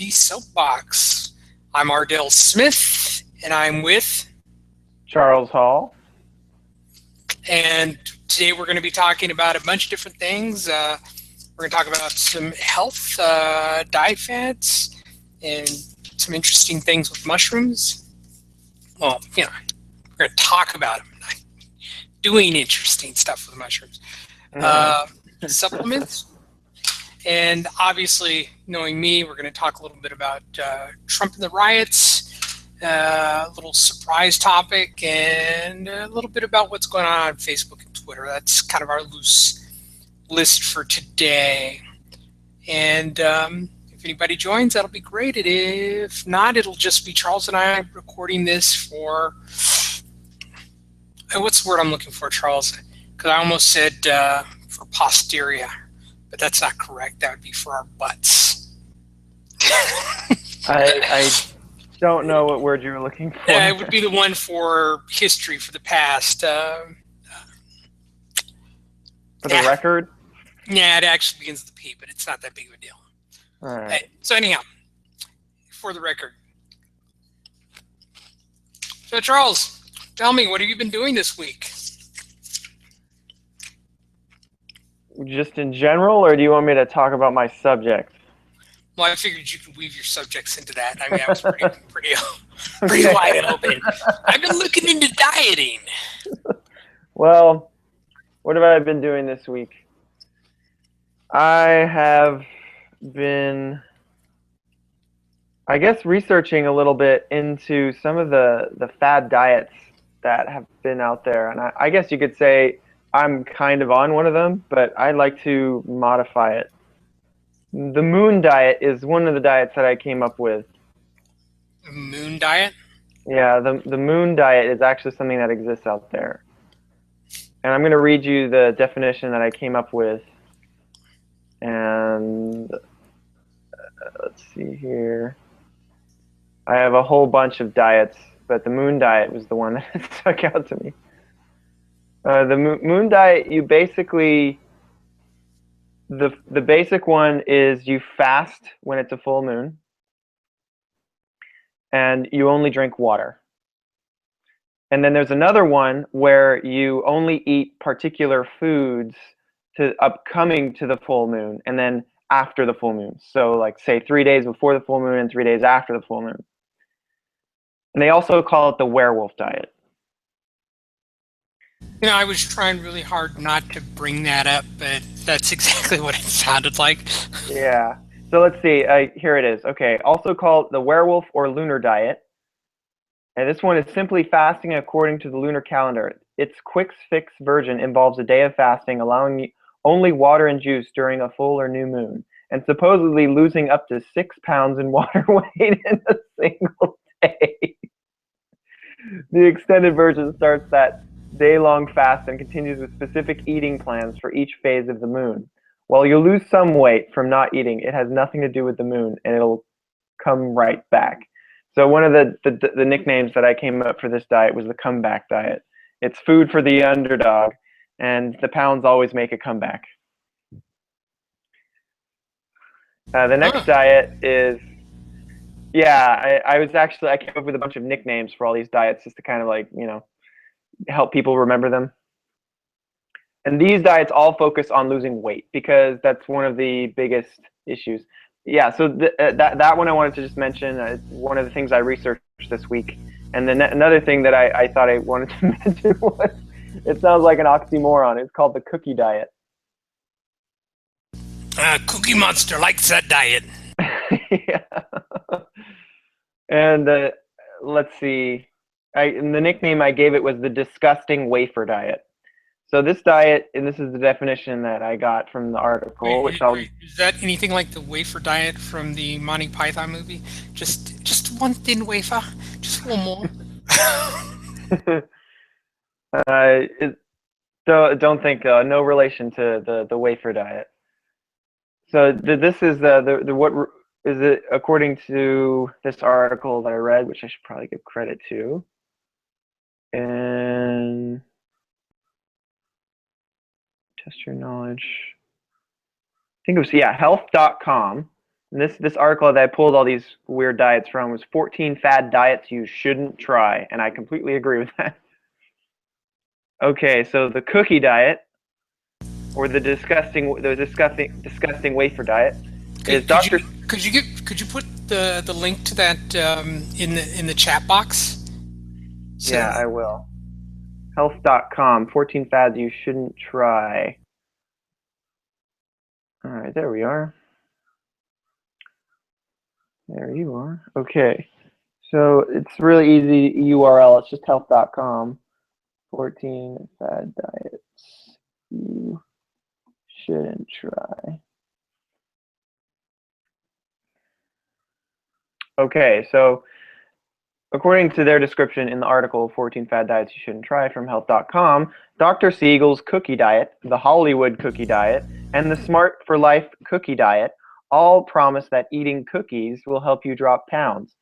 the Soapbox. I'm Ardell Smith, and I'm with, Charles Hall. and today we're going to be talking about a bunch of different things. We're going to talk about some health, diet fads, and some interesting things with mushrooms. Well, we're going to talk about them, not doing interesting stuff with mushrooms. Uh, Supplements. And obviously, knowing me, we're going to talk a little bit about Trump and the riots, a little surprise topic, and a little bit about what's going on Facebook and Twitter. That's kind of our loose list for today. And if anybody joins, that'll be great. If not, it'll just be Charles and I recording this for, what's the word I'm looking for, Charles? Because I almost said for posteria. But that's not correct. That would be for our butts. I don't know what word you were looking for. It would be the one for history, for the past. For the record? Yeah, it actually begins with a P, but it's not that big of a deal. All right. So anyhow, for the record. So Charles, tell me, what have you been doing this week? Just in general, or do you want me to talk about my subject? Well, I figured you could weave your subjects into that. I mean, I was pretty wide open. I've been looking into dieting. Well, what have I been doing this week? I have been, I guess, researching a little bit into some of the fad diets that have been out there. And I guess you could say I'm kind of on one of them, but I like to modify it. The moon diet is one of the diets that I came up with. Moon diet? Yeah, the moon diet is actually something that exists out there. And I'm going to read you the definition that I came up with. And let's see here. I have a whole bunch of diets, but the moon diet was the one that stuck out to me. The moon diet, you basically, the basic one is you fast when it's a full moon, and you only drink water. And then there's another one where you only eat particular foods to upcoming to the full moon, and then after the full moon. So like say 3 days before the full moon and 3 days after the full moon. And they also call it the werewolf diet. I was trying really hard not to bring that up, but that's exactly what it sounded like. Yeah. So let's see. Here it is. Okay. Also called the werewolf or lunar diet. And this one is simply fasting according to the lunar calendar. Its quick fix version involves a day of fasting, allowing only water and juice during a full or new moon, and supposedly losing up to 6 pounds in water weight in a single day. The extended version starts that day-long fast and continues with specific eating plans for each phase of the moon. While you'll lose some weight from not eating, it has nothing to do with the moon, and it'll come right back. So one of the nicknames that I came up for this diet was the comeback diet. It's food for the underdog, and the pounds always make a comeback. The next diet is, yeah, I came up with a bunch of nicknames for all these diets just to kind of like, help people remember them. And these diets all focus on losing weight because that's one of the biggest issues. Yeah, so that one I wanted to just mention. It's one of the things I researched this week. And then another thing that I thought I wanted to mention was, it sounds like an oxymoron. It's called the cookie diet. Cookie Monster likes that diet. Yeah. And let's see. And the nickname I gave it was the disgusting wafer diet. So this diet, and this is the definition that I got from the article, Wait, is that anything like the wafer diet from the Monty Python movie? Just one thin wafer, just one more. Don't think no relation to the wafer diet. So this is the what is it according to this article that I read, which I should probably give credit to, and test your knowledge. I think it was, yeah, health.com. And this article that I pulled all these weird diets from was 14 fad diets you shouldn't try, and I completely agree with that. Okay, so the cookie diet, or the disgusting wafer diet, is Could you Dr. could you put the link to that in the chat box? So Yeah, I will. Health.com, 14 fads you shouldn't try. All right, there we are. There you are. Okay, so it's really easy URL. It's just health.com. 14 fad diets you shouldn't try. Okay, so according to their description in the article 14 fad diets you shouldn't try from health.com, Dr. Siegel's cookie diet, the Hollywood cookie diet, and the Smart for Life cookie diet all promise that eating cookies will help you drop pounds.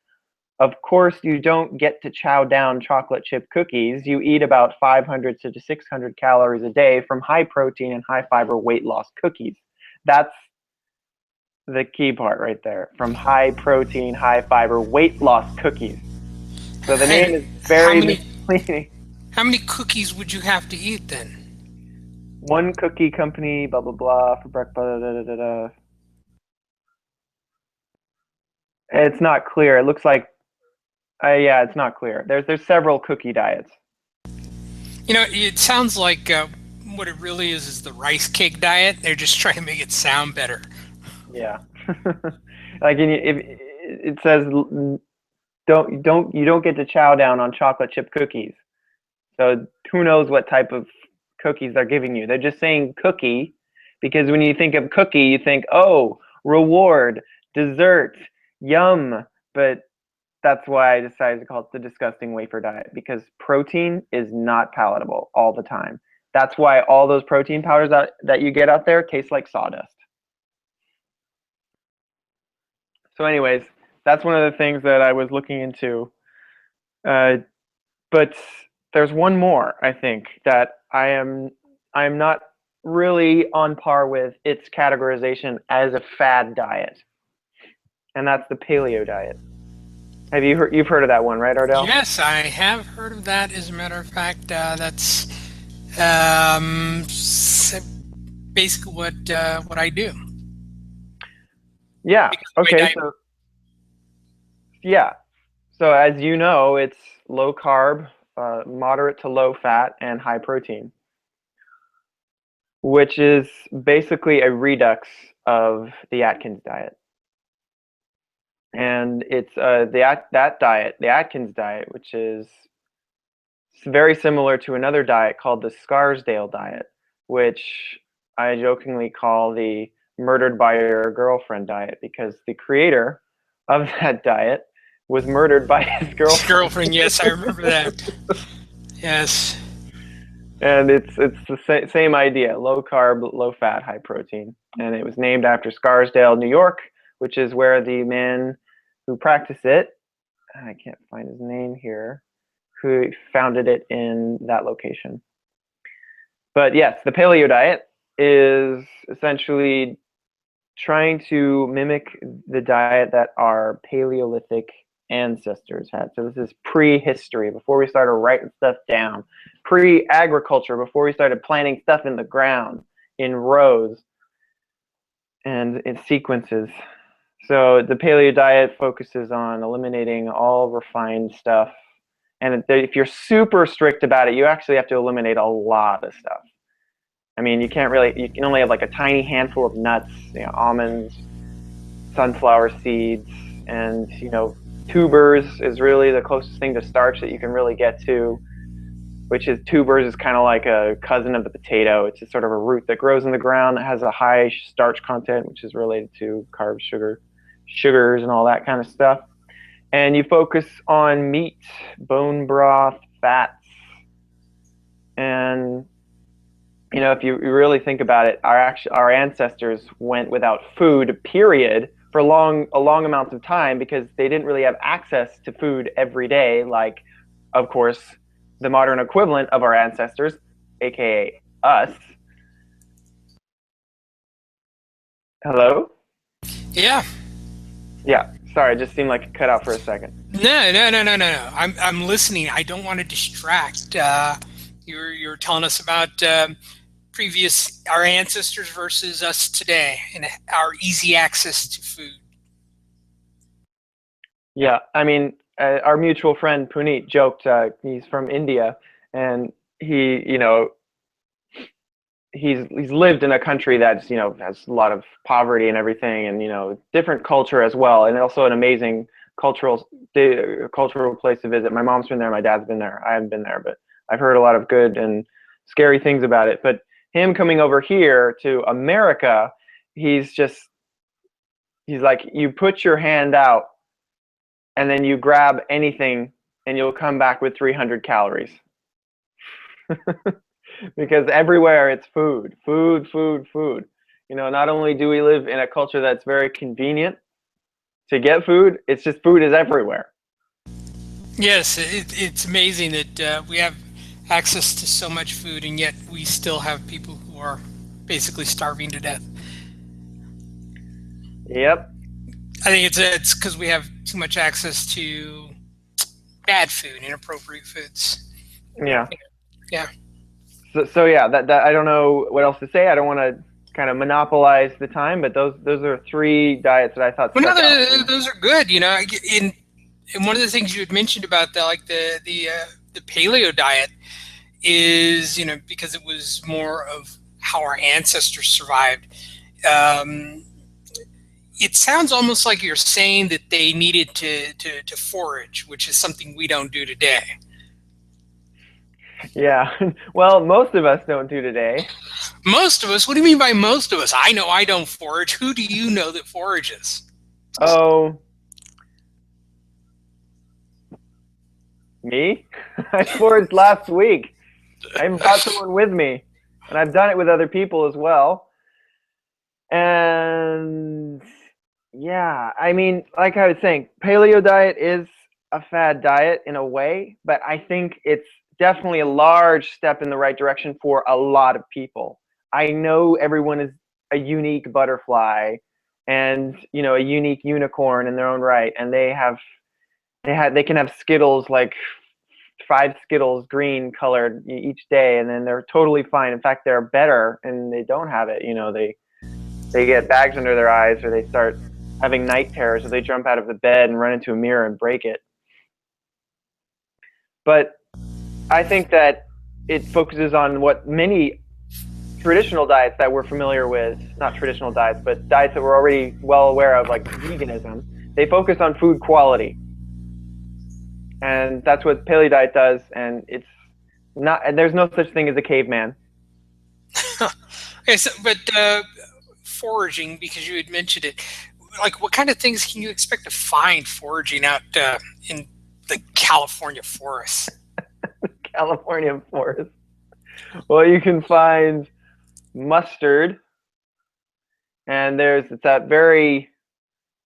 Of course, you don't get to chow down chocolate chip cookies. You eat about 500 to 600 calories a day from high protein and high fiber weight loss cookies. That's the key part right there. From high protein, high fiber weight loss cookies. So the name is how very many misleading. how many cookies would you have to eat then? One cookie company, blah blah blah, for breakfast. Da, da, da, da. It's not clear. It looks like, yeah, it's not clear. There's several cookie diets. You know, it sounds like what it really is the rice cake diet. They're just trying to make it sound better. Yeah, like if it says you don't get to chow down on chocolate chip cookies. So who knows what type of cookies they're giving you? They're just saying cookie because when you think of cookie, you think, oh, reward, dessert, yum. But that's why I decided to call it the disgusting wafer diet, because protein is not palatable all the time. That's why all those protein powders that you get out there taste like sawdust. So anyways, that's one of the things that I was looking into. But there's one more, I think, that I'm not really on par with its categorization as a fad diet, and that's the paleo diet. You've heard of that one, right, Ardell? Yes, I have heard of that. As a matter of fact, that's basically what I do. Yeah. Because my Okay. diet, So yeah. So as you know, it's low carb, moderate to low fat, and high protein, which is basically a redux of the Atkins diet. And it's that diet, the Atkins diet, which is very similar to another diet called the Scarsdale diet, which I jokingly call the murdered by your girlfriend diet, because the creator of that diet was murdered by his girlfriend. girlfriend. Yes, I remember that. Yes. And it's the same idea: low carb, low fat, high protein. And it was named after Scarsdale, New York, which is where the man who practiced it, I can't find his name here, who founded it in that location. But yes, the paleo diet is essentially trying to mimic the diet that our Paleolithic ancestors had. So this is prehistory, before we started writing stuff down, pre-agriculture, before we started planting stuff in the ground in rows and in sequences. So the paleo diet focuses on eliminating all refined stuff. And if you're super strict about it, you actually have to eliminate a lot of stuff. I mean, you can only have like a tiny handful of nuts, almonds, sunflower seeds, and tubers is really the closest thing to starch that you can really get to, which is tubers is kind of like a cousin of the potato. It's just sort of a root that grows in the ground that has a high starch content, which is related to carbs, sugars, and all that kind of stuff. And you focus on meat, bone broth, fats, and if you really think about it, our ancestors went without food, period, for a long amounts of time, because they didn't really have access to food every day, like, of course, the modern equivalent of our ancestors, aka us. Hello? Yeah. Yeah, sorry, it just seemed like it cut out for a second. No. I'm listening. I don't want to distract. You're telling us about previous our ancestors versus us today, and our easy access to food. Yeah, I mean, our mutual friend Puneet joked he's from India, and he, he's lived in a country that's has a lot of poverty and everything, and different culture as well, and also an amazing cultural place to visit. My mom's been there, my dad's been there. I haven't been there, but I've heard a lot of good and scary things about it. But him coming over here to America, he's just he's like, you put your hand out and then you grab anything and you'll come back with 300 calories. Because everywhere it's food, food, food, food. Not only do we live in a culture that's very convenient to get food, it's just food is everywhere. Yes, it's amazing that we have access to so much food, and yet we still have people who are basically starving to death. Yep. I think it's because we have too much access to bad food, inappropriate foods. Yeah. Yeah. So yeah, that I don't know what else to say. I don't want to kind of monopolize the time, but those are three diets that I thought Well, no, stuck out. those are good. In one of the things you had mentioned about the paleo diet is because it was more of how our ancestors survived. Um, it sounds almost like you're saying that they needed to forage, which is something we don't do today. Yeah. Well, most of us don't do today. Most of us? What do you mean by most of us? I know I don't forage. Who do you know that forages? Oh, me? I foraged last week. I even brought someone with me, and I've done it with other people as well. And yeah, I mean, like I was saying, paleo diet is a fad diet in a way, but I think it's definitely a large step in the right direction for a lot of people. I know everyone is a unique butterfly and, a unique unicorn in their own right, and they can have Skittles, like 5 Skittles green colored each day, and then they're totally fine. In fact, they're better and they don't have it. They get bags under their eyes, or they start having night terrors, or they jump out of the bed and run into a mirror and break it. But I think that it focuses on what many traditional diets that we're familiar with, not traditional diets, but diets that we're already well aware of, like veganism, they focus on food quality. And that's what paleo diet does. And it's not, and there's no such thing as a caveman. Okay, but foraging, because you had mentioned it, like what kind of things can you expect to find foraging out in the California forests? California forest. Well, you can find mustard, and it's that very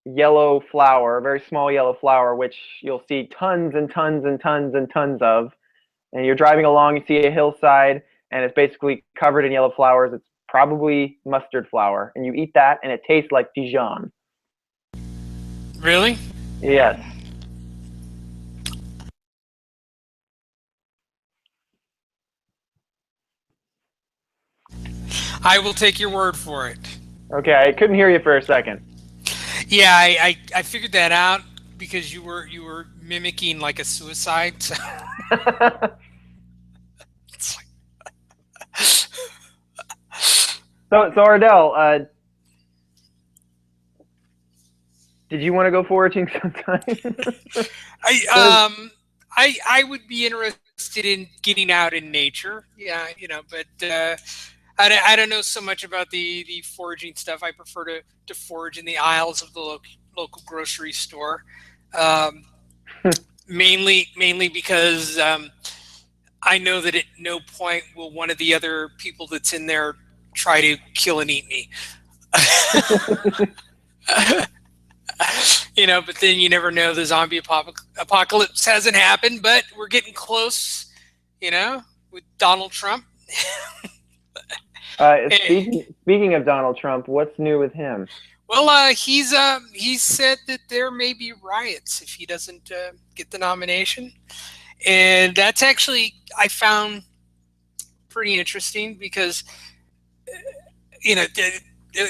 yellow flower, very small yellow flower, which you'll see tons and tons and tons and tons of. And you're driving along, you see a hillside, and it's basically covered in yellow flowers. It's probably mustard flower, and you eat that, and it tastes like Dijon. Really? Yes. I will take your word for it. Okay, I couldn't hear you for a second. Yeah, I figured that out because you were mimicking like a suicide. So it's like, So Ardell, did you want to go foraging sometime? I I would be interested in getting out in nature. Yeah, but I don't know so much about the foraging stuff. I prefer to forage in the aisles of the local grocery store. Um, mainly because I know that at no point will one of the other people that's in there try to kill and eat me. But then you never know. The zombie apocalypse hasn't happened, but we're getting close. With Donald Trump. Speaking of Donald Trump, what's new with him? Well, he said that there may be riots if he doesn't get the nomination, and that's actually I found pretty interesting because you know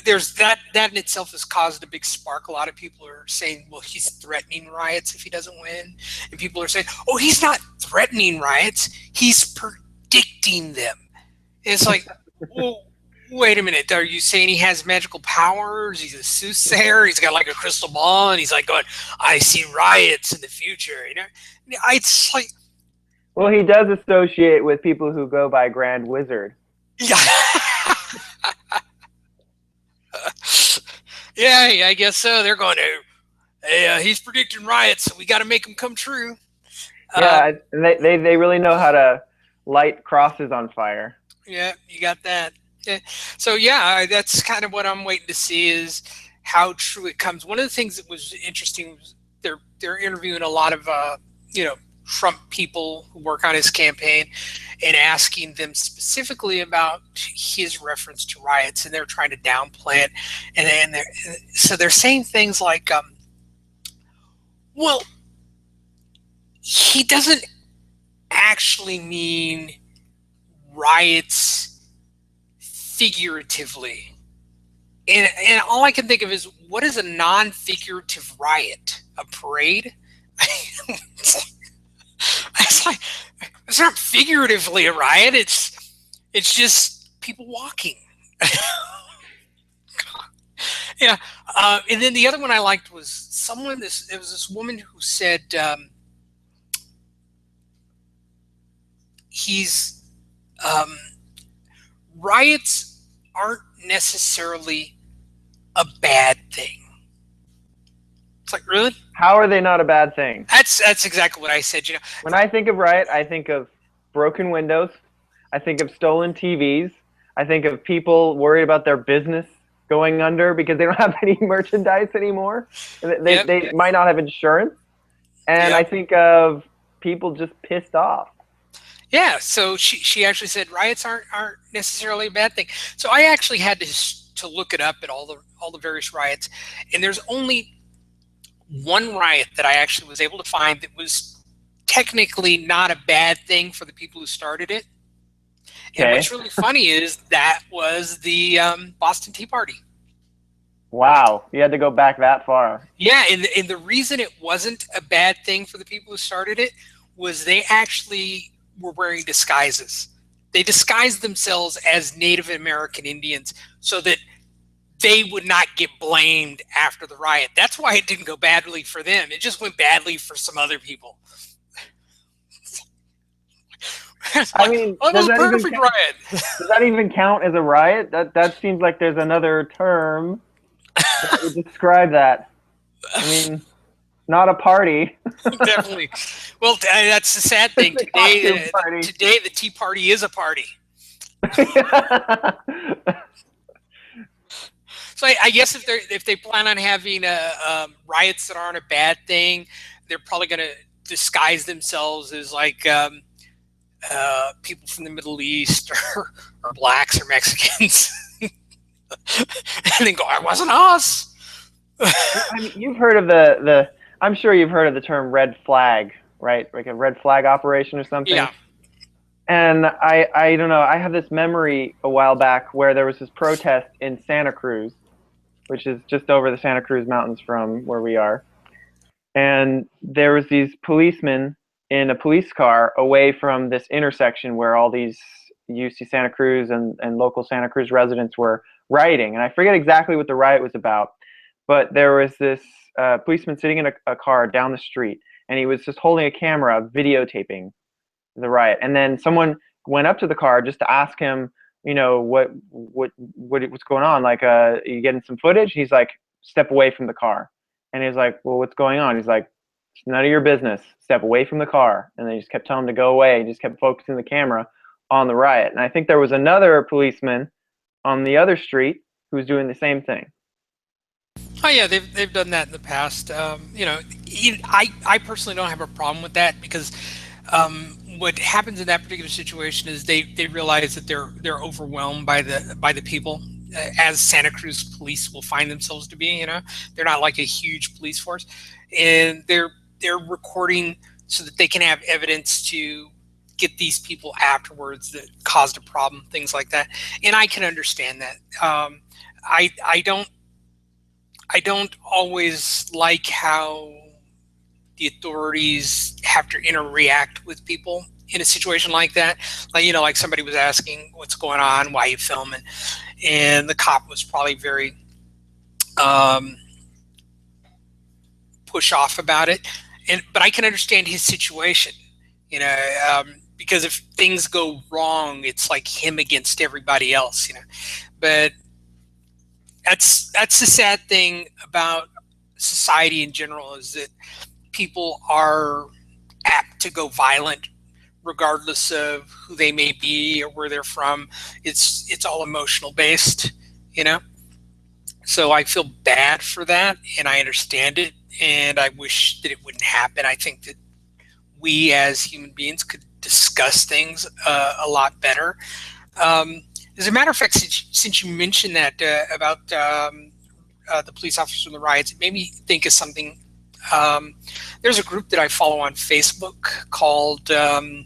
there's that in itself has caused a big spark. A lot of people are saying, well, he's threatening riots if he doesn't win, and people are saying, oh, he's not threatening riots, he's predicting them. And it's like, well, wait a minute. Are you saying he has magical powers? He's a soothsayer. He's got like a crystal ball, and he's like going, "I see riots in the future." It's like, Well, he does associate with people who go by Grand Wizard. yeah, yeah, I guess so. They're going to, hey, he's predicting riots, so we got to make them come true. Yeah, they really know how to light crosses on fire. Yeah, you got that. Yeah. So yeah, that's kind of what I'm waiting to see is how true it comes. One of the things that was interesting was they're interviewing a lot of you know Trump people who work on his campaign and asking them specifically about his reference to riots, and they're trying to downplay it. And so they're saying things like, well, he doesn't actually mean riots figuratively. And all I can think of is, what is a non-figurative riot? A parade? It's like, it's not figuratively a riot. It's just people walking. Yeah. And then the other one I liked was it was this woman who said he's riots aren't necessarily a bad thing. It's like, really? How are they not a bad thing? That's exactly what I said. When I think of riot, I think of broken windows. I think of stolen TVs. I think of people worried about their business going under because they don't have any merchandise anymore. They might not have insurance. And I think of people just pissed off. Yeah, so she actually said riots aren't necessarily a bad thing. So I actually had to look it up at all the various riots, and there's only one riot that I actually was able to find that was technically not a bad thing for the people who started it. And what's really funny is that was the Boston Tea Party. Wow, you had to go back that far. Yeah, and the reason it wasn't a bad thing for the people who started it was they actually were wearing disguises. They disguised themselves as Native American Indians so that they would not get blamed after the riot. That's why it didn't go badly for them. It just went badly for some other people. I mean, does that even count as a riot? That seems like there's another term that would describe that. I mean, not a party. Definitely. Well, that's the sad thing. Today the Tea Party is a party. So I guess if they plan on having riots that aren't a bad thing, they're probably going to disguise themselves as like people from the Middle East or blacks or Mexicans, and then go, "It wasn't us." I mean, you've heard of the I'm sure you've heard of the term red flag, right? Like a red flag operation or something. Yeah. And I don't know. I have this memory a while back where there was this protest in Santa Cruz, which is just over the Santa Cruz Mountains from where we are. And there was these policemen in a police car away from this intersection where all these UC Santa Cruz and local Santa Cruz residents were rioting. And I forget exactly what the riot was about, but there was this policeman sitting in a car down the street, and he was just holding a camera videotaping the riot. And then someone went up to the car just to ask him, you know, what's going on? Like, you getting some footage? He's like, step away from the car. And he's like, well, what's going on? He's like, it's none of your business. Step away from the car. And they just kept telling him to go away. He just kept focusing the camera on the riot. And I think there was another policeman on the other street who was doing the same thing. Oh yeah, they've done that in the past. You know, I personally don't have a problem with that because what happens in that particular situation is they realize that they're overwhelmed by the people, as Santa Cruz police will find themselves to be. They're not like a huge police force, and they're recording so that they can have evidence to get these people afterwards that caused a problem, things like that. And I can understand that. I I don't always like how the authorities have to interact with people in a situation like that. Like, like somebody was asking what's going on, why are you filming, and the cop was probably very um, push off about it. But I can understand his situation, because if things go wrong, it's like him against everybody else. But that's the sad thing about society in general, is that people are apt to go violent regardless of who they may be or where they're from. It's all emotional based, you know. So I feel bad for that, and I understand it, and I wish that it wouldn't happen. I think that we as human beings could discuss things a lot better. As a matter of fact, since you mentioned that about the police officers and the riots, it made me think of something. Um, there's a group that I follow on Facebook called Adult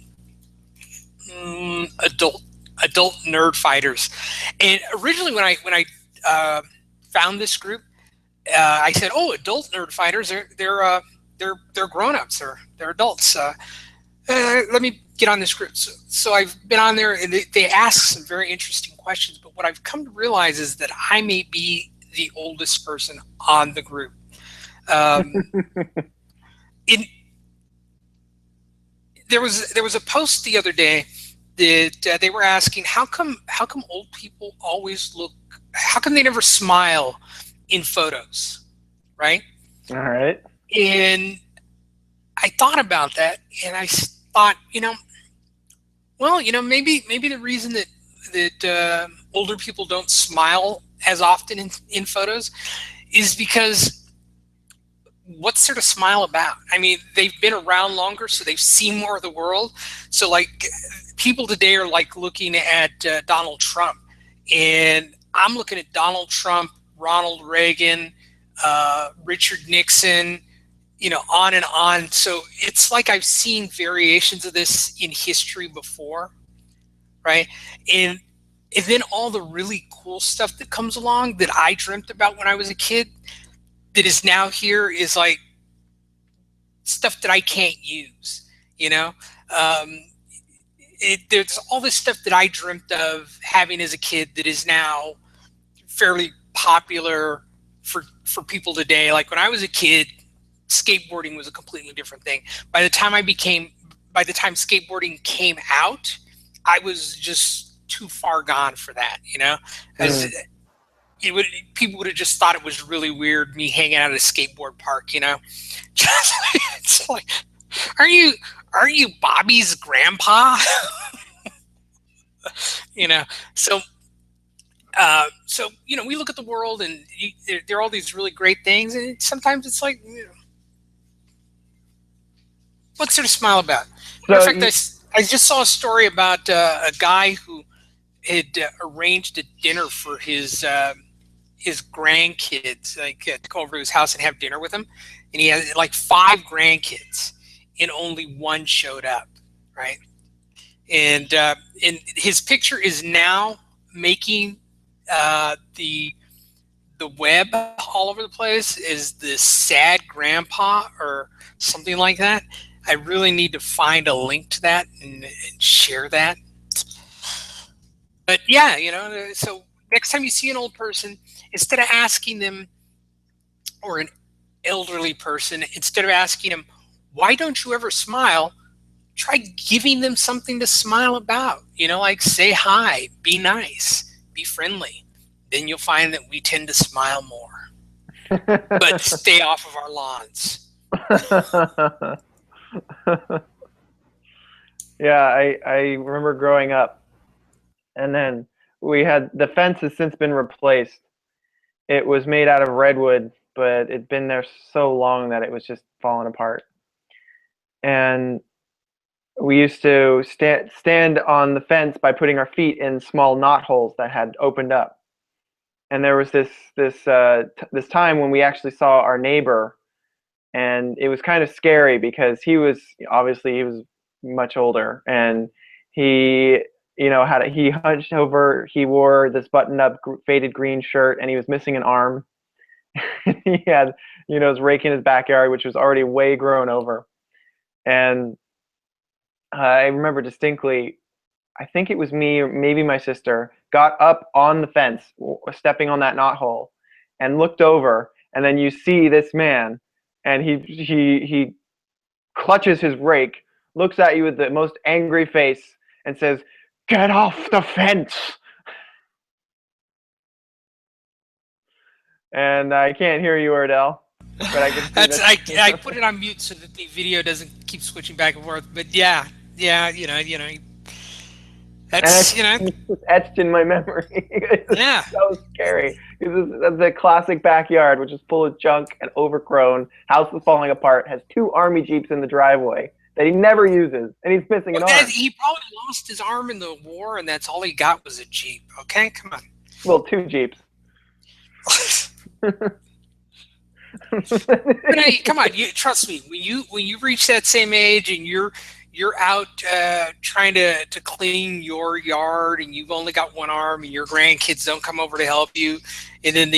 Nerd Fighters, and originally when I found this group, I said, "Oh, adult nerd fighters, they're grown ups, they're adults. Let me get on this group." So I've been on there, and they ask some very interesting questions. But what I've come to realize is that I may be the oldest person on the group. Um, in there was a post the other day that they were asking, how come old people always look, how come they never smile in photos, right? All right. And I thought about that, and I thought, well, maybe the reason that older people don't smile as often in photos is because what's there to smile about? I mean, they've been around longer, so they've seen more of the world. So, like, people today are like looking at Donald Trump, and I'm looking at Donald Trump, Ronald Reagan, Richard Nixon, on and on. So it's like I've seen variations of this in history before, right? And and then all the really cool stuff that comes along that I dreamt about when I was a kid that is now here is like stuff that I can't use, you know? Um, there's all this stuff that I dreamt of having as a kid that is now fairly popular for people today. Like when I was a kid, skateboarding was a completely different thing. By the time skateboarding came out, I was just too far gone for that, as it would people would have just thought it was really weird me hanging out at a skateboard park. It's like, are you Bobby's grandpa? you know so we look at the world, and there are all these really great things, and sometimes it's like, what's there to smile about? Matter of So fact, I just saw a story about a guy who had arranged a dinner for his grandkids, like to go over to his house and have dinner with him, and he had like five grandkids, and only one showed up, right? And his picture is now making the web all over the place, is the sad grandpa or something like that. I really need to find a link to that and share that. But yeah, so next time you see an old person, instead of asking them, or an elderly person, instead of asking them, why don't you ever smile? Try giving them something to smile about. Like, say hi, be nice, be friendly. Then you'll find that we tend to smile more. But stay off of our lawns. yeah, I remember growing up, and then the fence has since been replaced. It was made out of redwood, but it'd been there so long that it was just falling apart. And we used to stand on the fence by putting our feet in small knot holes that had opened up. and there was this time when we actually saw our neighbor, and it was kind of scary because he was much older, and he he hunched over, he wore this buttoned up faded green shirt, and he was missing an arm. He had his rake in his backyard, which was already way grown over. And I remember distinctly, I think it was me or maybe my sister, got up on the fence, stepping on that knothole, and looked over. And then you see this man, and he clutches his rake, looks at you with the most angry face, and says, "Get off the fence!" And I can't hear you, Ardell, but I can see That's that. I put it on mute so that the video doesn't keep switching back and forth. But yeah, yeah, And that's it's just etched in my memory. It's yeah. so scary. Because the classic backyard, which is full of junk and overgrown, house is falling apart, has 2 army jeeps in the driveway that he never uses, and he's missing an Well, arm. he probably lost his arm in the war, and that's all he got was a Jeep. Okay, come on. Well, 2 jeeps. But hey, come on, trust me. When you reach that same age and you're out trying to clean your yard, and you've only got one arm, and your grandkids don't come over to help you, and then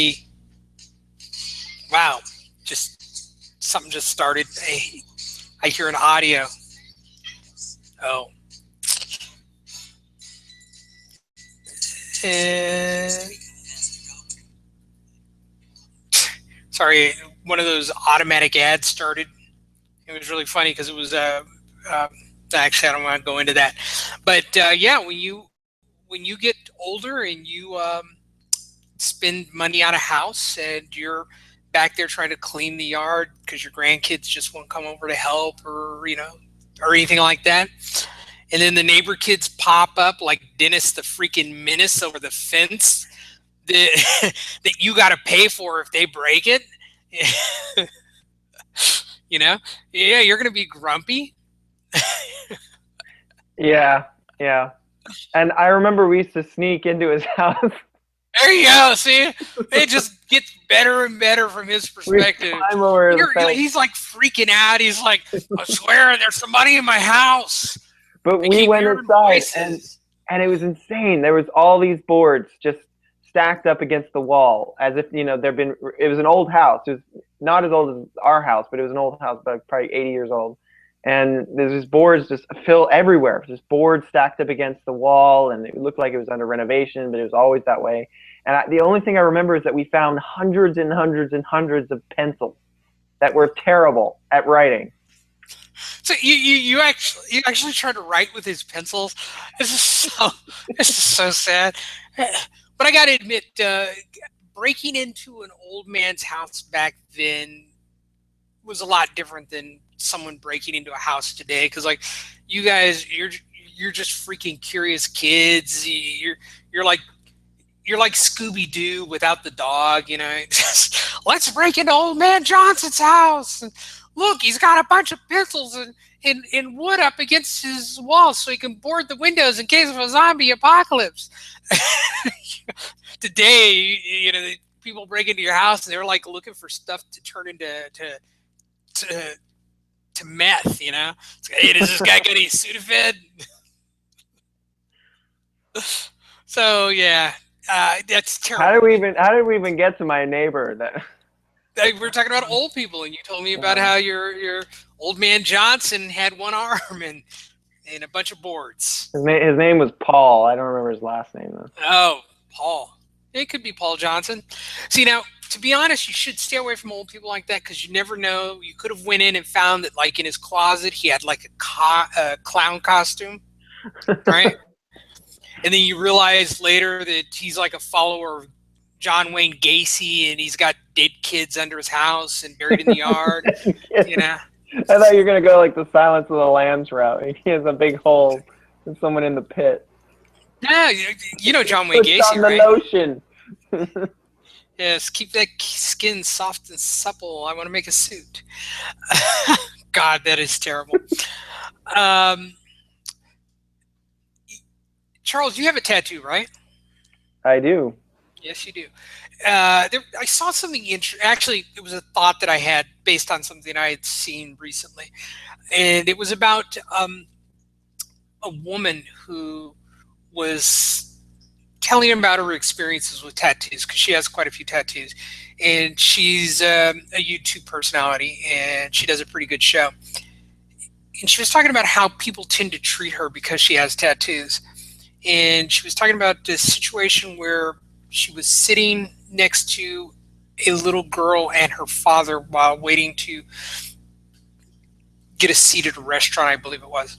wow, just something just started. Hey, I hear an audio. Oh. Sorry, one of those automatic ads started. It was really funny because it was actually I don't want to go into that, but yeah, when you get older and you spend money on a house and you're back there trying to clean the yard because your grandkids just won't come over to help, or or anything like that, and then the neighbor kids pop up like Dennis the freaking Menace over the fence that that you got to pay for if they break it. Yeah, you're gonna be grumpy. Yeah, yeah. And I remember we used to sneak into his house. There you go. See, it just gets better and better from his We'd perspective. climb over the fence. He's like freaking out. He's like, I swear, there's somebody in my house. But we went inside, and it was insane. There was all these boards just stacked up against the wall, as if it was an old house. It was not as old as our house, but it was an old house, about probably 80 years old. And there's these boards just fill everywhere, just boards stacked up against the wall, and it looked like it was under renovation, but it was always that way. And the only thing I remember is that we found hundreds and hundreds and hundreds of pencils that were terrible at writing. So you actually tried to write with his pencils. This is so sad. But I got to admit, breaking into an old man's house back then was a lot different than someone breaking into a house today. Because like you guys, you're just freaking curious kids. You're like Scooby-Doo without the dog. Just, let's break into old man Johnson's house. Look, he's got a bunch of pencils and wood up against his wall so he can board the windows in case of a zombie apocalypse. Today, people break into your house and they're like looking for stuff to turn into to meth. It's like, hey, does this guy got any Sudafed? So yeah, that's terrible. How did we even get to my neighbor? We were talking about old people, and you told me about how your old man Johnson had one arm and a bunch of boards. His name was Paul. I don't remember his last name though. Oh, Paul. It could be Paul Johnson. See, now, to be honest, you should stay away from old people like that because you never know. You could have went in and found that, like, in his closet, he had, like, a clown costume, right? And then you realize later that he's, like, a follower of John Wayne Gacy, and he's got dead kids under his house and buried in the yard, I thought you were going to go, like, the Silence of the Lambs route. He has a big hole and someone in the pit. Yeah, John Wayne Gacy, on the right? Lotion. Yes, keep that skin soft and supple. I want to make a suit. God, that is terrible. Charles, you have a tattoo, right? I do. Yes, you do. I saw something interesting. Actually, it was a thought that I had based on something I had seen recently, and it was about a woman who was telling about her experiences with tattoos because she has quite a few tattoos, and she's a YouTube personality, and she does a pretty good show. And she was talking about how people tend to treat her because she has tattoos. And she was talking about this situation where she was sitting next to a little girl and her father while waiting to get a seat at a restaurant, I believe it was.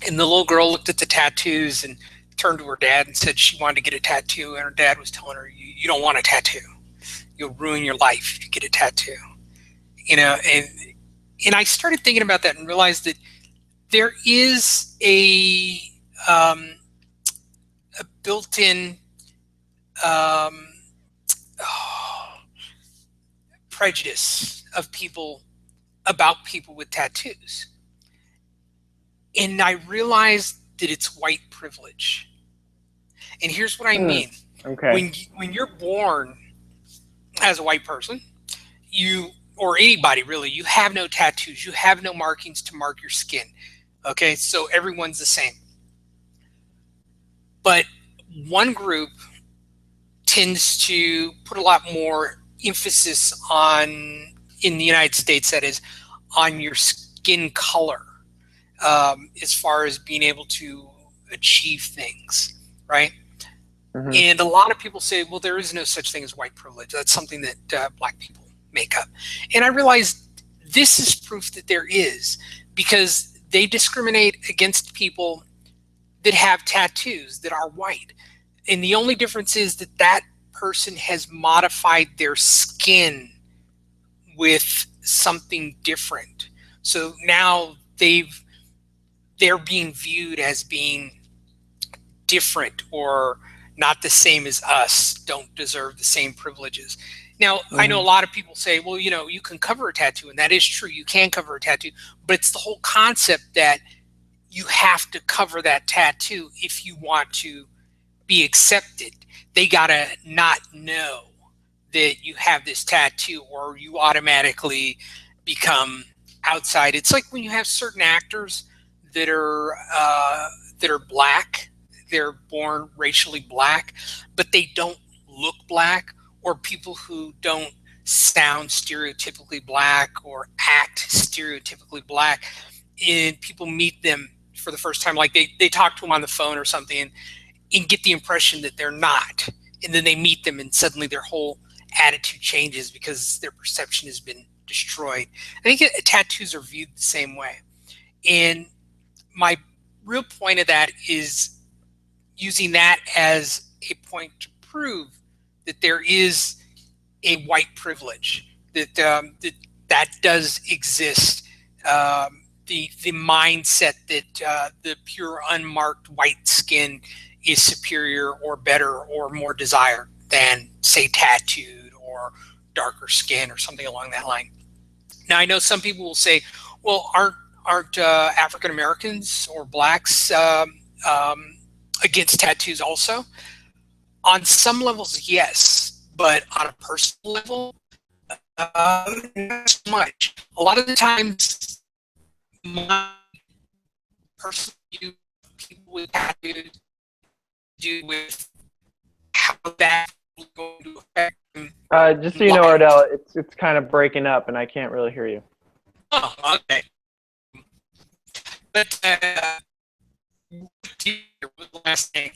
And the little girl looked at the tattoos and turned to her dad and said she wanted to get a tattoo. And her dad was telling her, you don't want a tattoo. You'll ruin your life if you get a tattoo. You know, and I started thinking about that and realized that there is um, a built-in um, prejudice of people about people with tattoos. And I realized that it's white privilege. And here's what I Hmm. mean. Okay. When you're born as a white person, you or anybody really, you have no tattoos, you have no markings to mark your skin. Okay, so everyone's the same. But one group tends to put a lot more emphasis on, in the United States, that is, on your skin color, as far as being able to achieve things, right? Hmm. And a lot of people say, well, there is no such thing as white privilege. That's something that black people make up. And I realized this is proof that there is, because they discriminate against people that have tattoos that are white. And the only difference is that that person has modified their skin with something different. So now they're being viewed as being different or not the same as us, don't deserve the same privileges. Now, I know a Hmm. lot of people say, well, you can cover a tattoo, and that is true. You can cover a tattoo, but it's the whole concept that you have to cover that tattoo if you want to be accepted. They gotta not know that you have this tattoo, or you automatically become outside. It's like when you have certain actors that are black, they're born racially black, but they don't look black, or people who don't sound stereotypically black or act stereotypically black, and people meet them for the first time, like they talk to them on the phone or something, and get the impression that they're not. And then they meet them, and suddenly their whole attitude changes because their perception has been destroyed. I think tattoos are viewed the same way. And my real point of that is using that as a point to prove that there is a white privilege, that does exist. The mindset that the pure unmarked white skin is superior or better or more desired than, say, tattooed or darker skin or something along that line. Now, I know some people will say, well, aren't African Americans or blacks against tattoos also? On some levels, yes, but on a personal level, not so much. A lot of the times, my personal view of people with tattoos do with how that is going to affect them Just so in you know, life. Ardell, it's kind of breaking up, and I can't really hear you. Oh, okay. But what was the last thing?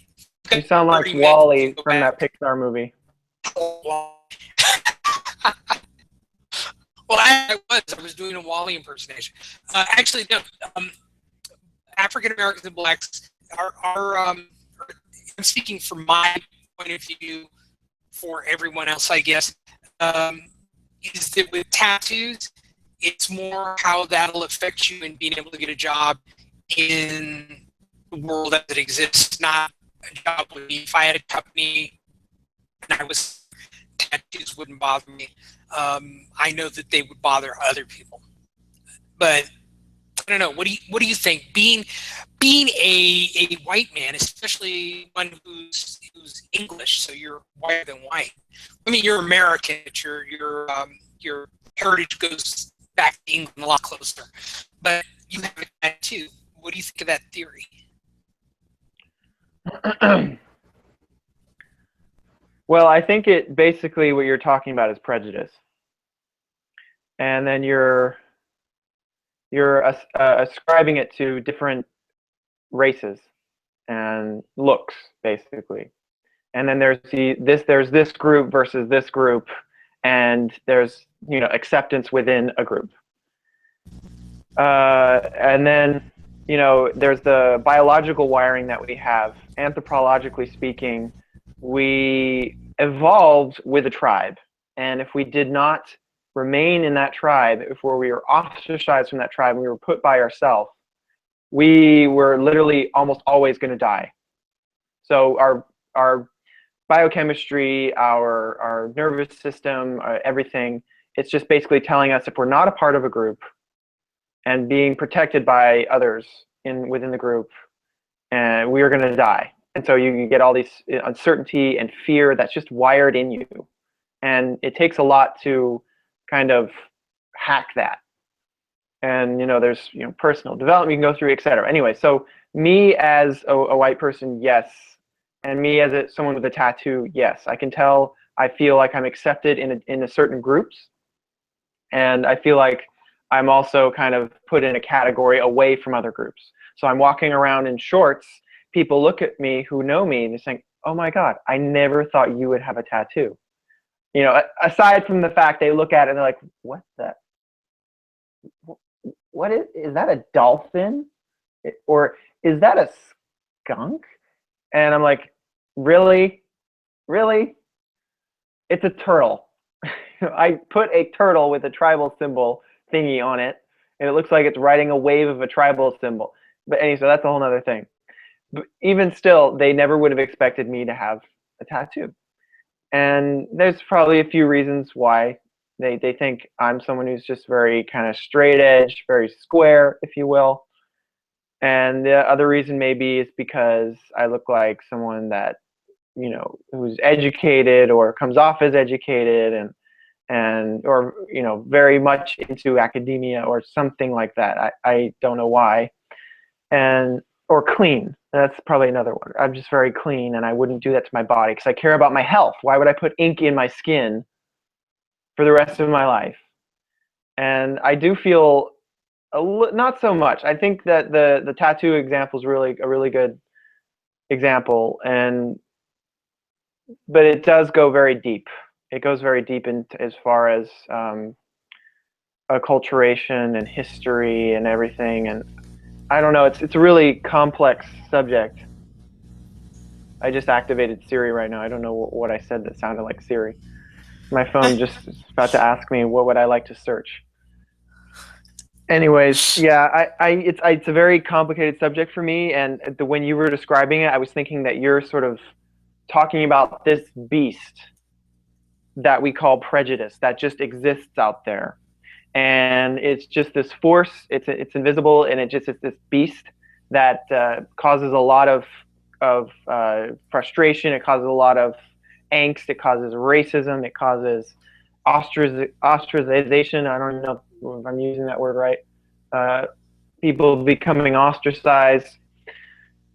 We've You got sound like 30 minutes. We can Wally go from that back. Pixar movie. Well, I was doing a Wally impersonation. Actually, no. Um, African Americans and blacks I'm speaking from my point of view. For everyone else, I guess, um, is that with tattoos, it's more how that'll affect you in being able to get a job in the world as it exists. Not a job would be if I had a company and I was, tattoos wouldn't bother me. I know that they would bother other people, but I don't know. What do you think? Being a white man, especially one who's English, so you're whiter than white. I mean, you're American, but your heritage goes back to England a lot closer. But you have a tattoo. What do you think of that theory? Well, I think it basically what you're talking about is prejudice, and then you're ascribing it to different races and looks, basically. And then there's this group versus this group, and there's acceptance within a group. And then there's the biological wiring that we have. Anthropologically speaking, we evolved with a tribe, and if we did not remain in that tribe, if we were ostracized from that tribe, we were put by ourselves, we were literally almost always going to die. So our biochemistry, our nervous system, everything, it's just basically telling us if we're not a part of a group and being protected by others within the group, and we are going to die. And so you get all these uncertainty and fear that's just wired in you, and it takes a lot to kind of hack that. And there's personal development you can go through, etc. Anyway, so me as a white person, yes, and me as someone with a tattoo, yes, I can tell. I feel like I'm accepted in a certain groups, and I feel like I'm also kind of put in a category away from other groups. So I'm walking around in shorts. People look at me who know me and they're saying, "Oh my God, I never thought you would have a tattoo." Aside from the fact they look at it and they're like, "What's that? What is that a dolphin? Or is that a skunk?" And I'm like, "Really? Really? It's a turtle." I put a turtle with a tribal symbol thingy on it, and it looks like it's riding a wave of a tribal symbol. But anyway, so that's a whole other thing. But even still, they never would have expected me to have a tattoo. And there's probably a few reasons why they think I'm someone who's just very kind of straight edge, very square, if you will. And the other reason maybe is because I look like someone that, who's educated or comes off as educated and or very much into academia or something like that. I don't know why. And or clean. That's probably another one. I'm just very clean, and I wouldn't do that to my body because I care about my health. Why would I put ink in my skin for the rest of my life? And I do feel not so much. I think that the tattoo example is really a really good example, but it does go very deep. It goes very deep as far as acculturation and history and everything. And I don't know. It's a really complex subject. I just activated Siri right now. I don't know what I said that sounded like Siri. My phone just is about to ask me what would I like to search. Anyways, yeah, it's a very complicated subject for me. And when you were describing it, I was thinking that you're sort of talking about this beast that we call prejudice that just exists out there. And it's just this force. It's invisible, and it's this beast that causes a lot of frustration. It causes a lot of angst. It causes racism. It causes ostracization. I don't know if I'm using that word right. People becoming ostracized.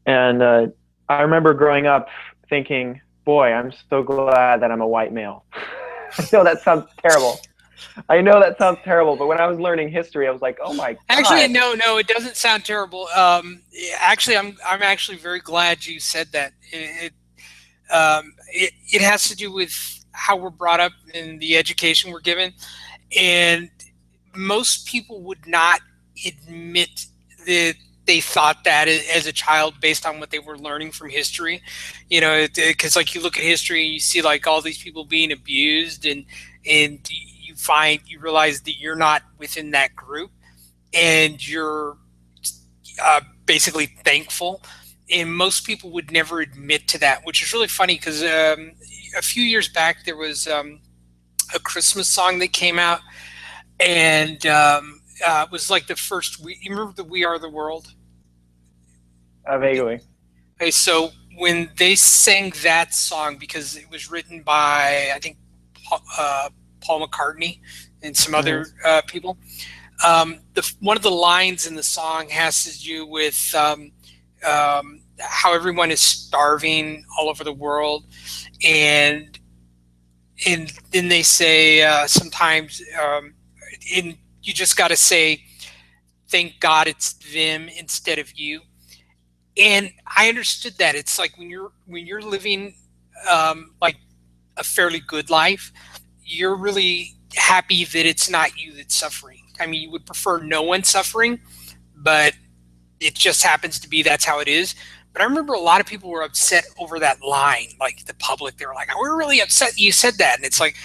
And I remember growing up thinking, "Boy, I'm so glad that I'm a white male." I know that sounds terrible. But when I was learning history, I was like, "Oh my God!" Actually, no, it doesn't sound terrible. Actually, I'm actually very glad you said that. It has to do with how we're brought up and the education we're given, and most people would not admit that they thought that as a child based on what they were learning from history. Because like you look at history and you see like all these people being abused, and you realize that you're not within that group, and you're basically thankful. And most people would never admit to that, which is really funny because a few years back there was a Christmas song that came out, and was like the first. You remember the "We Are the World"? Vaguely. Okay, so when they sang that song, because it was written by I think Paul McCartney and some Hmm. other people, one of the lines in the song has to do with how everyone is starving all over the world, and then they say sometimes in you just got to say thank God it's them instead of you. And I understood that. It's like when you're living like a fairly good life, you're really happy that it's not you that's suffering. I mean, you would prefer no one suffering, but it just happens to be that's how it is. But I remember a lot of people were upset over that line, like the public. They were like, "We're really upset you said that," and it's like,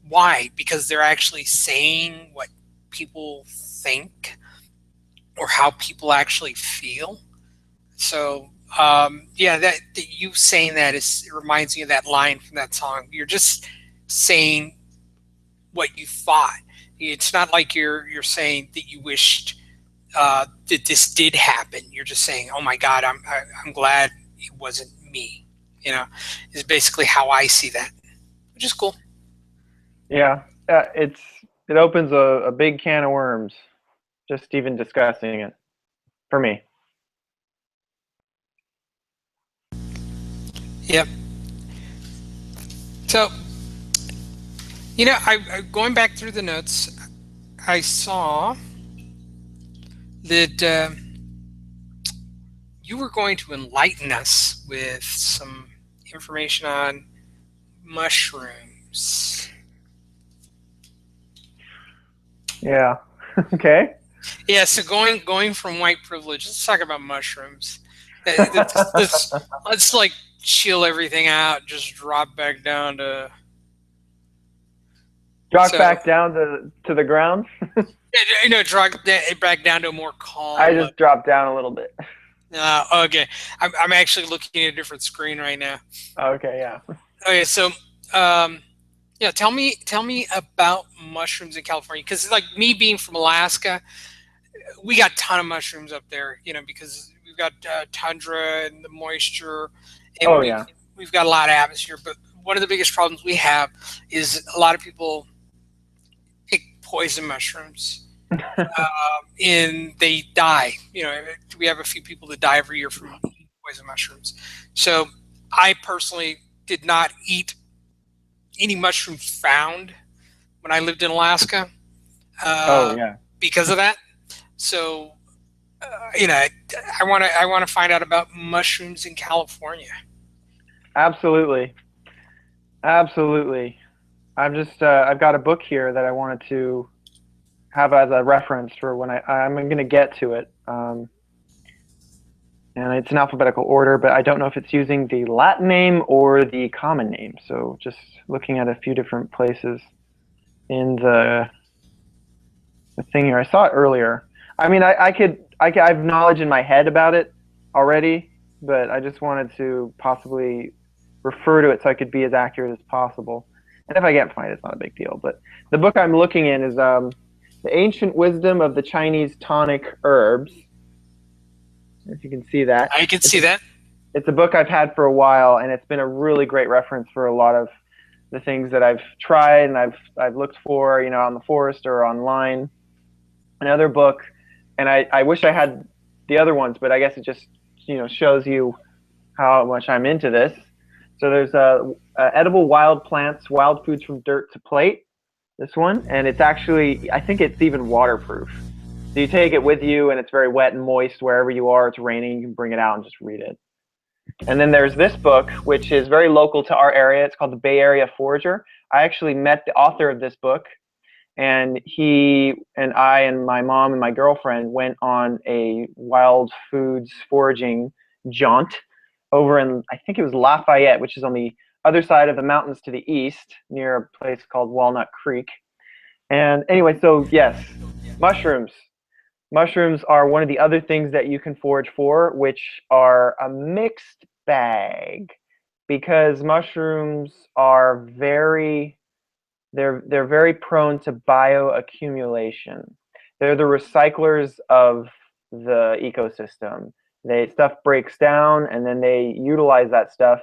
why? Because they're actually saying what people think or how people actually feel. So yeah, that you saying that is it reminds me of that line from that song. You're just saying what you thought. It's not like you're saying that you wished that this did happen. You're just saying, "Oh my God, I'm glad it wasn't me." You know, is basically how I see that, which is cool. Yeah, it opens a big can of worms just even discussing it for me. Yep. So going back through the notes, I saw that you were going to enlighten us with some information on mushrooms. Yeah. Okay. Yeah, so going from white privilege, let's talk about mushrooms. Let's like chill everything out, just drop back down to Drop so back down to the ground. drop it back down to a more I calm level. just dropped down a little bit. Okay, I'm actually looking at a different screen right now. Okay, yeah. Okay, so um, yeah, tell me about mushrooms in California because like me being from Alaska, we got a ton of mushrooms up there, because we've got tundra and the moisture, and Oh we've yeah. we've got a lot of atmosphere. But one of the biggest problems we have is a lot of people pick poison mushrooms, and they die. We have a few people that die every year from eating poison mushrooms. So I personally did not eat any mushrooms found when I lived in Alaska Oh uh, yeah. because of that. So you know, I want to find out about mushrooms in California. Absolutely. Absolutely. I've got a book here that I wanted to have as a reference for when I'm going to get to it. And it's in alphabetical order, but I don't know if it's using the Latin name or the common name. So just looking at a few different places in the thing here. I saw it earlier. I mean, I have knowledge in my head about it already, but I just wanted to possibly refer to it so I could be as accurate as possible. And if I can't find it, it's not a big deal. But the book I'm looking in is The Ancient Wisdom of the Chinese Tonic Herbs. If you can see that. I can It's see a, that. it's a book I've had for a while, and it's been a really great reference for a lot of the things that I've tried and I've looked for, on the forest or online. Another book, and I wish I had the other ones, but I guess it just shows you how much I'm into this. So there's edible wild plants, wild foods from dirt to plate. This one, and it's actually I think it's even waterproof. So you take it with you, and it's very wet and moist wherever you are. It's raining, you can bring it out and just read it. And then there's this book, which is very local to our area. It's called The Bay Area Forager. I actually met the author of this book, and he and I and my mom and my girlfriend went on a wild foods foraging jaunt over in I think it was Lafayette, which is on the other side of the mountains to the east, near a place called Walnut Creek. And anyway, so yes, mushrooms. Mushrooms are one of the other things that you can forage for, which are a mixed bag because mushrooms are very they're very prone to bioaccumulation. They're the recyclers of the ecosystem. Stuff breaks down, and then they utilize that stuff.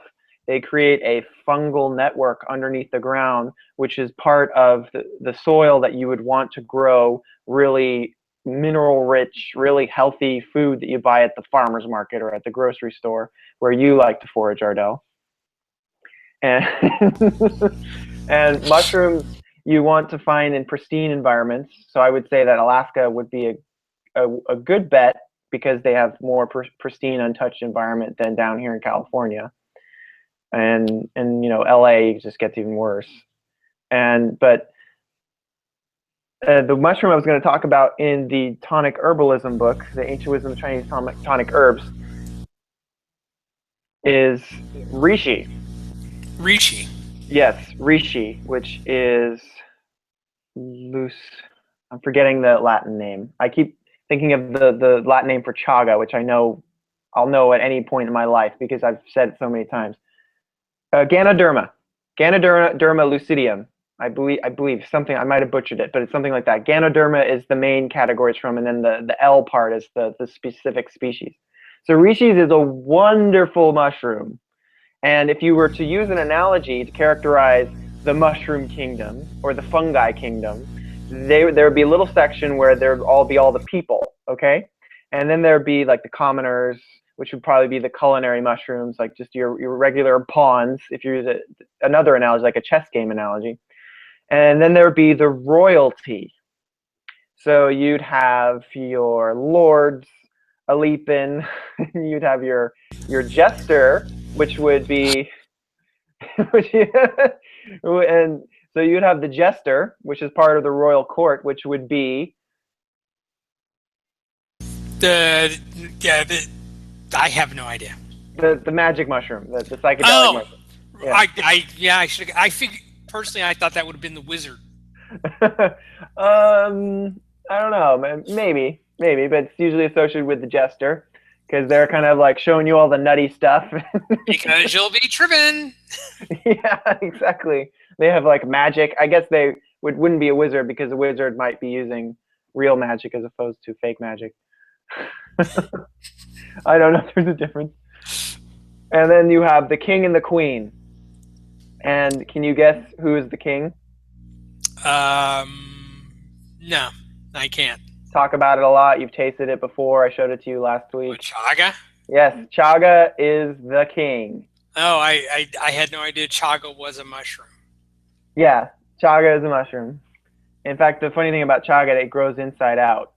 They create a fungal network underneath the ground, which is part of the soil that you would want to grow really mineral-rich, really healthy food that you buy at the farmer's market or at the grocery store, where you like to forage, Ardell. And and mushrooms you want to find in pristine environments. So I would say that Alaska would be a good bet because they have more pristine, untouched environment than down here in California. And LA just gets even worse. But the mushroom I was going to talk about in the tonic herbalism book, the Ancient Wisdom of Chinese Tonic Herbs, is reishi. Reishi. Yes, reishi, which is loose. I'm forgetting the Latin name. I keep thinking of the Latin name for chaga, which I'll know at any point in my life because I've said it so many times. Ganoderma lucidium. I believe something. I might have butchered it, but it's something like that. Ganoderma is the main category it's from, and then the L part is the specific species. So reishi is a wonderful mushroom. And if you were to use an analogy to characterize the mushroom kingdom or the fungi kingdom, there would be a little section where there would all be all the people, okay? And then there would be like the commoners, which would probably be the culinary mushrooms, like just your regular pawns, if you use another analogy, like a chess game analogy. And then there would be the royalty. So you'd have your lords, Alipin, you'd have your jester, which would be, and so you'd have the jester, which is part of the royal court, which would be I have no idea. The magic mushroom, the psychedelic mushroom. Yeah. I figured personally, I thought that would have been the wizard. I don't know, maybe, but it's usually associated with the jester because they're kind of like showing you all the nutty stuff. Because you'll be tripping. Yeah, exactly. They have like magic. I guess they wouldn't be a wizard because a wizard might be using real magic as opposed to fake magic. I don't know if there's a difference. And then you have the king and the queen. And can you guess who is the king? No, I can't. Talk about it a lot. You've tasted it before. I showed it to you last week. Chaga? Yes, chaga is the king. Oh, I had no idea chaga was a mushroom. Yeah, chaga is a mushroom. In fact, the funny thing about chaga, it grows inside out.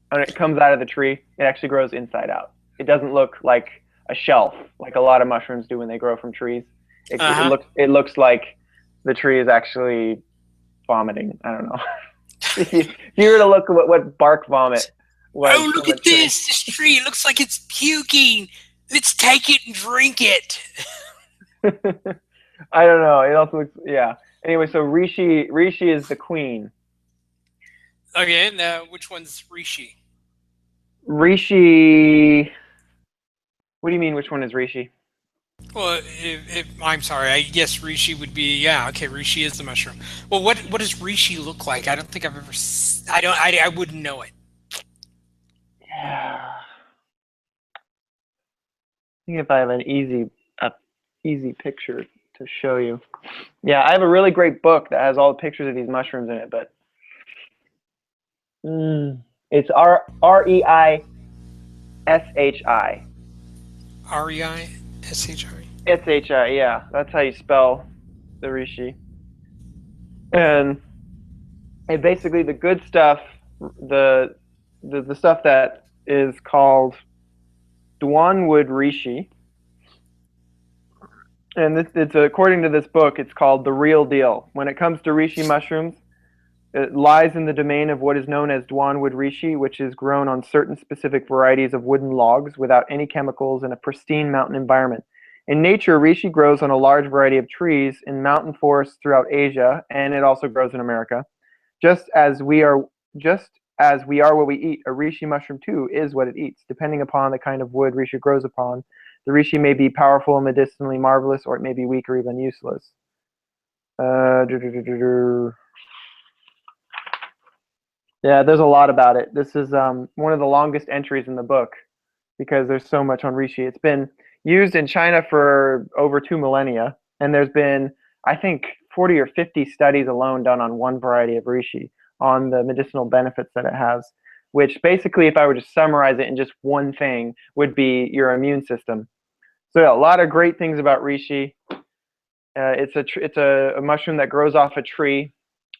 When it comes out of the tree, it actually grows inside out. It doesn't look like a shelf like a lot of mushrooms do when they grow from trees. It looks like the tree is actually vomiting. I don't know. If you were to look at what bark vomit was. Oh, look at this! This tree looks like it's puking. Let's take it and drink it. I don't know. It also looks, yeah. Anyway, so Rishi is the queen. Okay, now which one's Rishi? Rishi. What do you mean? Which one is Rishi? Well, I'm sorry. I guess Rishi would be, yeah. Okay, Rishi is the mushroom. Well, what does Rishi look like? I don't think I've ever. I wouldn't know it. Yeah. I think if I have an easy picture to show you. Yeah, I have a really great book that has all the pictures of these mushrooms in it, but it's R-E-I-S-H-I. R-E-I-S-H-I? S-H-I, yeah. That's how you spell the Rishi. And basically the good stuff, the stuff that is called Dwanwood Rishi. And it's according to this book, it's called The Real Deal. When it comes to Rishi mushrooms, it lies in the domain of what is known as Dwanwood Rishi, which is grown on certain specific varieties of wooden logs without any chemicals in a pristine mountain environment. In nature, Rishi grows on a large variety of trees in mountain forests throughout Asia, and it also grows in America. Just as we are what we eat, a Rishi mushroom too is what it eats. Depending upon the kind of wood Rishi grows upon, the Rishi may be powerful and medicinally marvelous, or it may be weak or even useless. Yeah, there's a lot about it. This is one of the longest entries in the book because there's so much on reishi. It's been used in China for over 2 millennia, and there's been, I think, 40 or 50 studies alone done on one variety of reishi on the medicinal benefits that it has, which basically, if I were to summarize it in just one thing, would be your immune system. So yeah, a lot of great things about reishi. It's a mushroom that grows off a tree,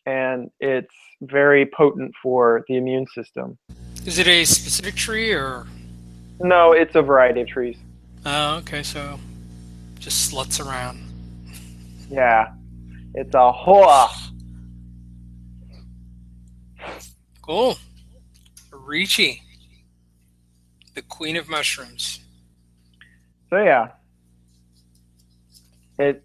and it's very potent for the immune system. Is it a specific tree or? No, it's a variety of trees. Oh, okay. So just sluts around. Yeah, it's a hoa. Cool. Reishi, the queen of mushrooms. So yeah, it's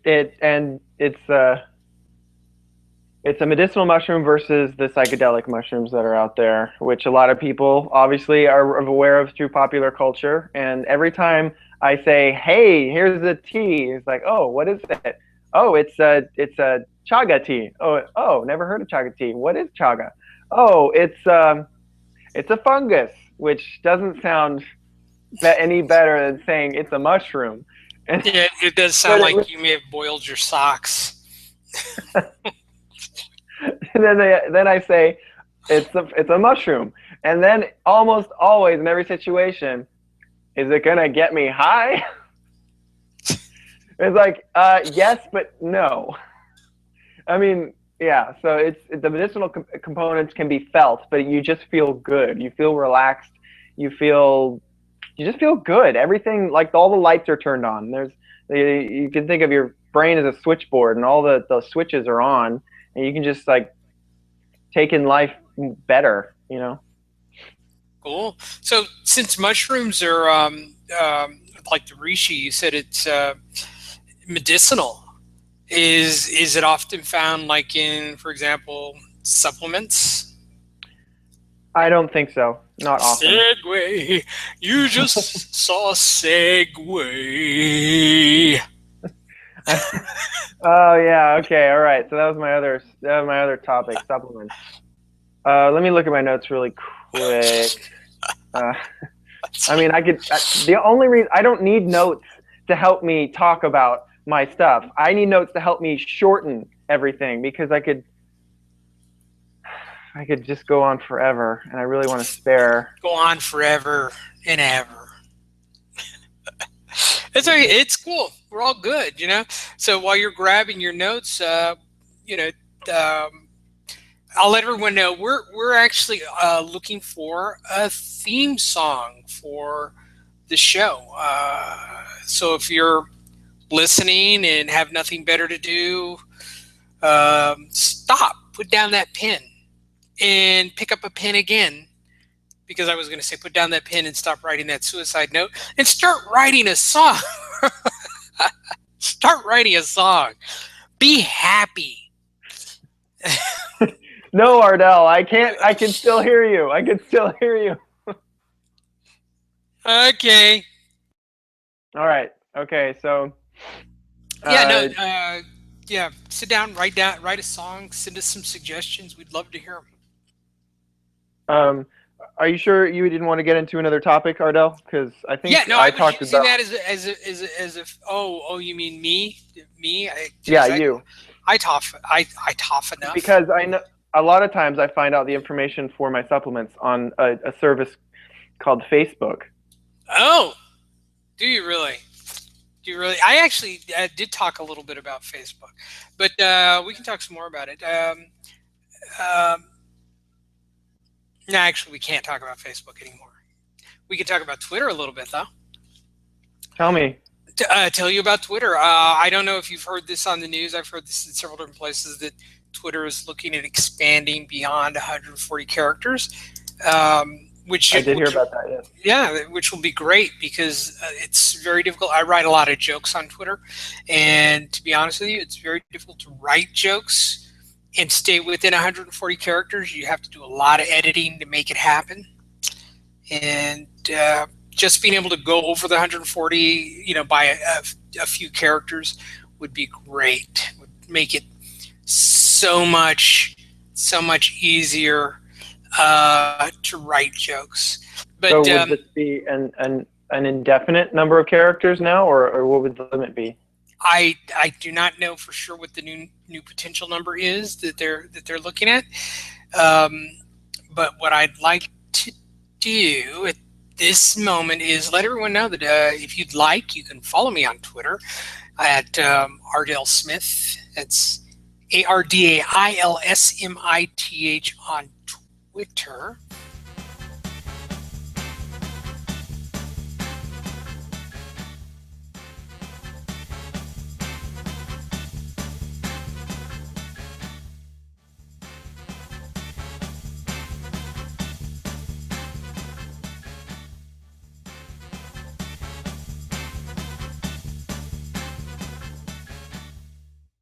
a medicinal mushroom versus the psychedelic mushrooms that are out there, which a lot of people obviously are aware of through popular culture. And every time I say, "Hey, here's the tea," it's like, "Oh, what is it? Oh, it's a chaga tea. Oh, never heard of chaga tea. What is chaga? Oh, it's a fungus, which doesn't sound any better than saying it's a mushroom." And Yeah, it does but sound like you may have boiled your socks. then I say it's a mushroom, and then almost always in every situation, is it gonna get me high? It's like yes, but no. I mean, yeah. So it's the medicinal components can be felt, but you just feel good. You feel relaxed. You feel you just feel good. Everything, like all the lights are turned on. You can think of your brain as a switchboard, and all the switches are on, and you can just like take in life better. You know. Cool. So since mushrooms are like the reishi, you said it's medicinal. Is it often found like in, for example, supplements? I don't think so. Not often. Segway. You just saw Segway. Oh yeah. Okay. All right. So that was my other topic, supplements. Let me look at my notes really quick. Uh, I mean, the only reason I don't need notes to help me talk about my stuff. I need notes to help me shorten everything because I could just go on forever, and I really want to spare. Go on forever and ever. It's cool. We're all good, you know. So while you're grabbing your notes, you know, I'll let everyone know we're actually looking for a theme song for the show. So if you're listening and have nothing better to do, stop, put down that pen, and pick up a pen again. Because I was going to say, put down that pen and stop writing that suicide note and start writing a song. Start writing a song. Be happy. No, Ardell, I can't. I can still hear you. I can still hear you. Okay. All right. Okay. So. Yeah. Sit down, write a song, send us some suggestions. We'd love to hear them. Are you sure you didn't want to get into another topic, Ardell? Because I think Yeah, no, I was talked using about. that as if you mean me? Yeah, you. I tough enough. Because I know a lot of times I find out the information for my supplements on a service called Facebook. Oh, do you really? Do you really? I actually did talk a little bit about Facebook, but we can talk some more about it. No, actually, we can't talk about Facebook anymore. We can talk about Twitter a little bit, though. Tell me. Tell you about Twitter. I don't know if you've heard this on the news. I've heard this in several different places that Twitter is looking at expanding beyond 140 characters. Which I did hear about that. Yes. Yeah, which will be great because it's very difficult. I write a lot of jokes on Twitter, and to be honest with you, it's very difficult to write jokes and stay within 140 characters. You have to do a lot of editing to make it happen, and just being able to go over the 140, by a few characters would be great. Would make it so much easier to write jokes. So But would this be an indefinite number of characters now, or what would the limit be? I do not know for sure what the new potential number is that they're looking at. Um, but what I'd like to do at this moment is let everyone know that if you'd like, you can follow me on Twitter at Ardale Smith. That's ARDAILSMITH on Twitter.